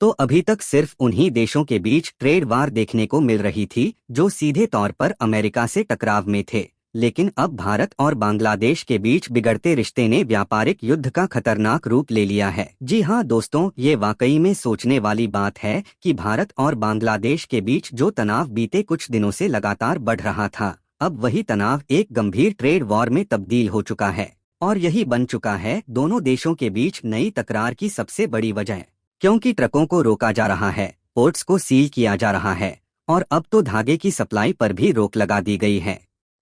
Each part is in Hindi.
तो अभी तक सिर्फ उन्हीं देशों के बीच ट्रेड वार देखने को मिल रही थी जो सीधे तौर पर अमेरिका से टकराव में थे। लेकिन अब भारत और बांग्लादेश के बीच बिगड़ते रिश्ते ने व्यापारिक युद्ध का खतरनाक रूप ले लिया है। जी हाँ दोस्तों, ये वाकई में सोचने वाली बात है कि भारत और बांग्लादेश के बीच जो तनाव बीते कुछ दिनों से लगातार बढ़ रहा था, अब वही तनाव एक गंभीर ट्रेड वॉर में तब्दील हो चुका है। और यही बन चुका है दोनों देशों के बीच नई तकरार की सबसे बड़ी वजह। क्योंकि ट्रकों को रोका जा रहा है, पोर्ट्स को सील किया जा रहा है और अब तो धागे की सप्लाई पर भी रोक लगा दी गई है।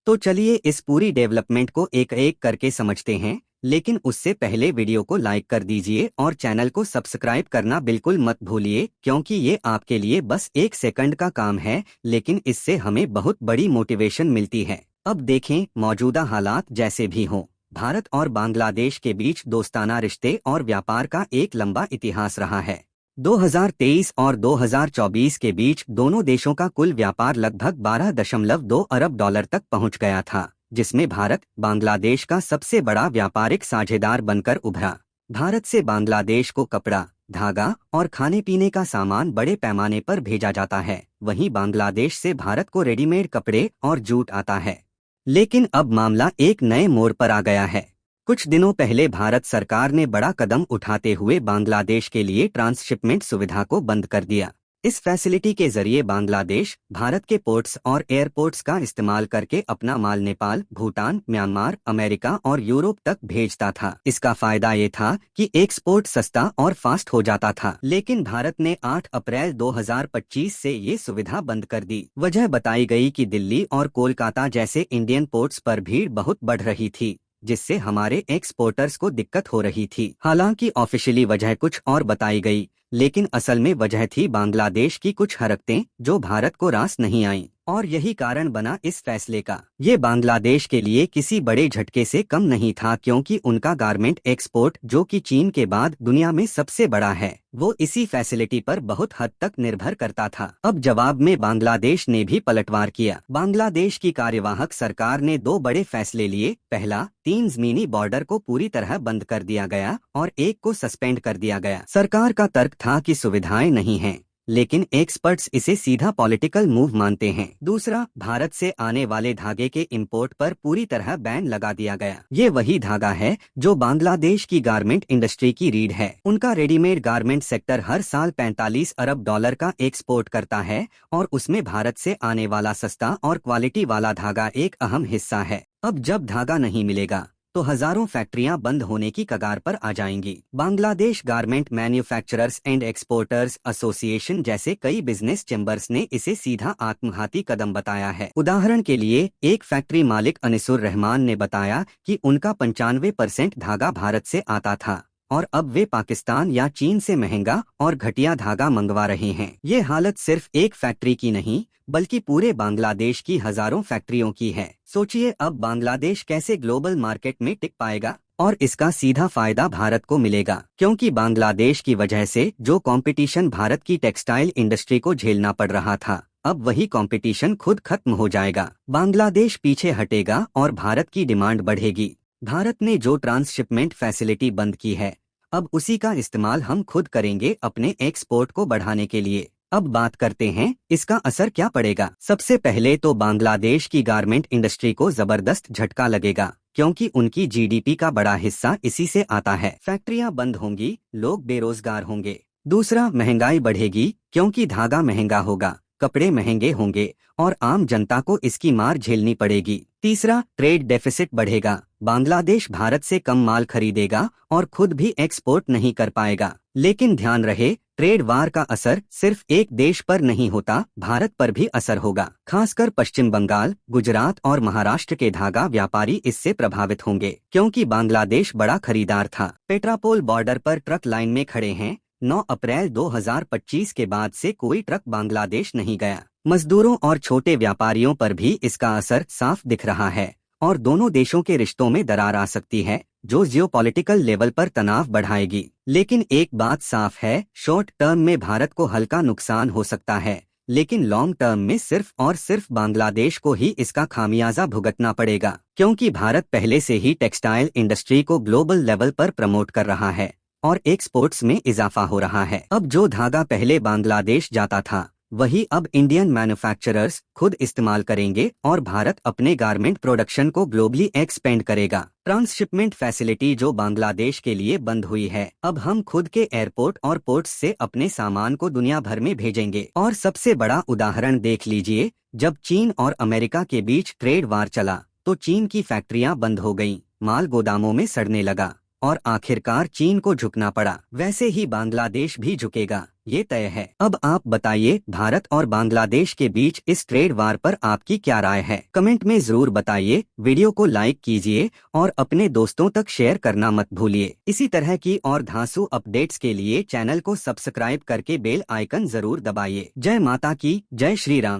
तो चलिए इस पूरी डेवलपमेंट को एक एक करके समझते हैं, लेकिन उससे पहले वीडियो को लाइक कर दीजिए और चैनल को सब्सक्राइब करना बिल्कुल मत भूलिए, क्योंकि ये आपके लिए बस 1 सेकंड का काम है, लेकिन इससे हमें बहुत बड़ी मोटिवेशन मिलती है। अब देखें, मौजूदा हालात जैसे भी हों, भारत और बांग्लादेश के बीच दोस्ताना रिश्ते और व्यापार का एक लंबा इतिहास रहा है। 2023 और 2024 के बीच दोनों देशों का कुल व्यापार लगभग 12.2 अरब डॉलर तक पहुंच गया था, जिसमें भारत बांग्लादेश का सबसे बड़ा व्यापारिक साझेदार बनकर उभरा। भारत से बांग्लादेश को कपड़ा, धागा और खाने पीने का सामान बड़े पैमाने पर भेजा जाता है, वहीं बांग्लादेश से भारत को रेडीमेड कपड़े और जूट आता है। लेकिन अब मामला एक नए मोड़ पर आ गया है। कुछ दिनों पहले भारत सरकार ने बड़ा कदम उठाते हुए बांग्लादेश के लिए ट्रांसशिपमेंट सुविधा को बंद कर दिया। इस फैसिलिटी के जरिए बांग्लादेश भारत के पोर्ट्स और एयरपोर्ट्स का इस्तेमाल करके अपना माल नेपाल, भूटान, म्यांमार, अमेरिका और यूरोप तक भेजता था। इसका फायदा ये था कि एक्सपोर्ट सस्ता और फास्ट हो जाता था। लेकिन भारत ने 8 अप्रैल 2025 से ये सुविधा बंद कर दी। वजह बताई गई कि दिल्ली और कोलकाता जैसे इंडियन पोर्ट्स पर भीड़ बहुत बढ़ रही थी, जिससे हमारे एक्सपोर्टर्स को दिक्कत हो रही थी। हालांकि ऑफिशियली वजह कुछ और बताई गई, लेकिन असल में वजह थी बांग्लादेश की कुछ हरकतें जो भारत को रास नहीं आईं, और यही कारण बना इस फैसले का। ये बांग्लादेश के लिए किसी बड़े झटके से कम नहीं था, क्योंकि उनका गारमेंट एक्सपोर्ट, जो कि चीन के बाद दुनिया में सबसे बड़ा है, वो इसी फैसिलिटी पर बहुत हद तक निर्भर करता था। अब जवाब में बांग्लादेश ने भी पलटवार किया। बांग्लादेश की कार्यवाहक सरकार ने 2 बड़े फैसले लिए। पहला, 3 ज़मीनी बॉर्डर को पूरी तरह बंद कर दिया गया और एक को सस्पेंड कर दिया गया। सरकार का तर्क था कि सुविधाएं नहीं हैं, लेकिन एक्सपर्ट्स इसे सीधा पॉलिटिकल मूव मानते हैं। दूसरा, भारत से आने वाले धागे के इंपोर्ट पर पूरी तरह बैन लगा दिया गया। ये वही धागा है जो बांग्लादेश की गारमेंट इंडस्ट्री की रीढ़ है। उनका रेडीमेड गारमेंट सेक्टर हर साल 45 अरब डॉलर का एक्सपोर्ट करता है और उसमें भारत से आने वाला सस्ता और क्वालिटी वाला धागा एक अहम हिस्सा है। अब जब धागा नहीं मिलेगा तो हजारों फैक्ट्रियां बंद होने की कगार पर आ जाएंगी। Bangladesh garment manufacturers and exporters association जैसे कई बिजनेस चैम्बर्स ने इसे सीधा आत्मघाती कदम बताया है। उदाहरण के लिए, एक फैक्ट्री मालिक अनिसुर रहमान ने बताया कि उनका 95% धागा भारत से आता था और अब वे पाकिस्तान या चीन से महंगा और घटिया धागा मंगवा रहे हैं। ये हालत सिर्फ एक फैक्ट्री की नहीं, बल्कि पूरे बांग्लादेश की हजारों फैक्ट्रियों की है। सोचिए, अब बांग्लादेश कैसे ग्लोबल मार्केट में टिक पाएगा? और इसका सीधा फायदा भारत को मिलेगा, क्योंकि बांग्लादेश की वजह से जो कंपटीशन भारत की टेक्सटाइल इंडस्ट्री को झेलना पड़ रहा था, अब वही कंपटीशन खुद खत्म हो जाएगा। बांग्लादेश पीछे हटेगा और भारत की डिमांड बढ़ेगी। भारत ने जो ट्रांसशिपमेंट फैसिलिटी बंद की है, अब उसी का इस्तेमाल हम खुद करेंगे अपने एक्सपोर्ट को बढ़ाने के लिए। अब बात करते हैं इसका असर क्या पड़ेगा। सबसे पहले तो बांग्लादेश की गारमेंट इंडस्ट्री को जबरदस्त झटका लगेगा, क्योंकि उनकी जीडीपी का बड़ा हिस्सा इसी से आता है। फैक्ट्रियां बंद होंगी, लोग बेरोजगार होंगे। दूसरा, महंगाई बढ़ेगी, क्योंकि धागा महंगा होगा, कपड़े महंगे होंगे और आम जनता को इसकी मार झेलनी पड़ेगी। तीसरा, ट्रेड डेफिसिट बढ़ेगा। बांग्लादेश भारत से कम माल खरीदेगा और खुद भी एक्सपोर्ट नहीं कर पाएगा। लेकिन ध्यान रहे, ट्रेड वार का असर सिर्फ एक देश पर नहीं होता, भारत पर भी असर होगा। खासकर पश्चिम बंगाल, गुजरात और महाराष्ट्र के धागा व्यापारी इससे प्रभावित होंगे, क्योंकि बांग्लादेश बड़ा खरीदार था। पेट्रापोल बॉर्डर पर ट्रक लाइन में खड़े हैं। 9 अप्रैल 2025 के बाद से कोई ट्रक बांग्लादेश नहीं गया। मजदूरों और छोटे व्यापारियों पर भी इसका असर साफ दिख रहा है और दोनों देशों के रिश्तों में दरार आ सकती है, जो जियोपॉलिटिकल लेवल पर तनाव बढ़ाएगी। लेकिन एक बात साफ है, शॉर्ट टर्म में भारत को हल्का नुकसान हो सकता है, लेकिन लॉन्ग टर्म में सिर्फ और सिर्फ बांग्लादेश को ही इसका खामियाजा भुगतना पड़ेगा, क्योंकि भारत पहले से ही टेक्सटाइल इंडस्ट्री को ग्लोबल लेवल पर प्रमोट कर रहा है। और एक्सपोर्ट्स में इजाफा हो रहा है। अब जो धागा पहले बांग्लादेश जाता था वही अब इंडियन मैन्युफैक्चरर्स खुद इस्तेमाल करेंगे और भारत अपने गारमेंट प्रोडक्शन को ग्लोबली एक्सपेंड करेगा। ट्रांसशिपमेंट फैसिलिटी जो बांग्लादेश के लिए बंद हुई है, अब हम खुद के एयरपोर्ट और पोर्ट्स से अपने सामान को दुनिया भर में भेजेंगे। और सबसे बड़ा उदाहरण देख लीजिए, जब चीन और अमेरिका के बीच ट्रेड वार चला तो चीन की फैक्ट्रियां बंद हो गईं, माल गोदामों में सड़ने लगा और आखिरकार चीन को झुकना पड़ा। वैसे ही बांग्लादेश भी झुकेगा, ये तय है। अब आप बताइए, भारत और बांग्लादेश के बीच इस ट्रेड वार पर आपकी क्या राय है? कमेंट में जरूर बताइए। वीडियो को लाइक कीजिए और अपने दोस्तों तक शेयर करना मत भूलिए। इसी तरह की और धांसू अपडेट्स के लिए चैनल को सब्सक्राइब करके बेल आइकन जरूर दबाइए। जय माता की, जय श्री राम।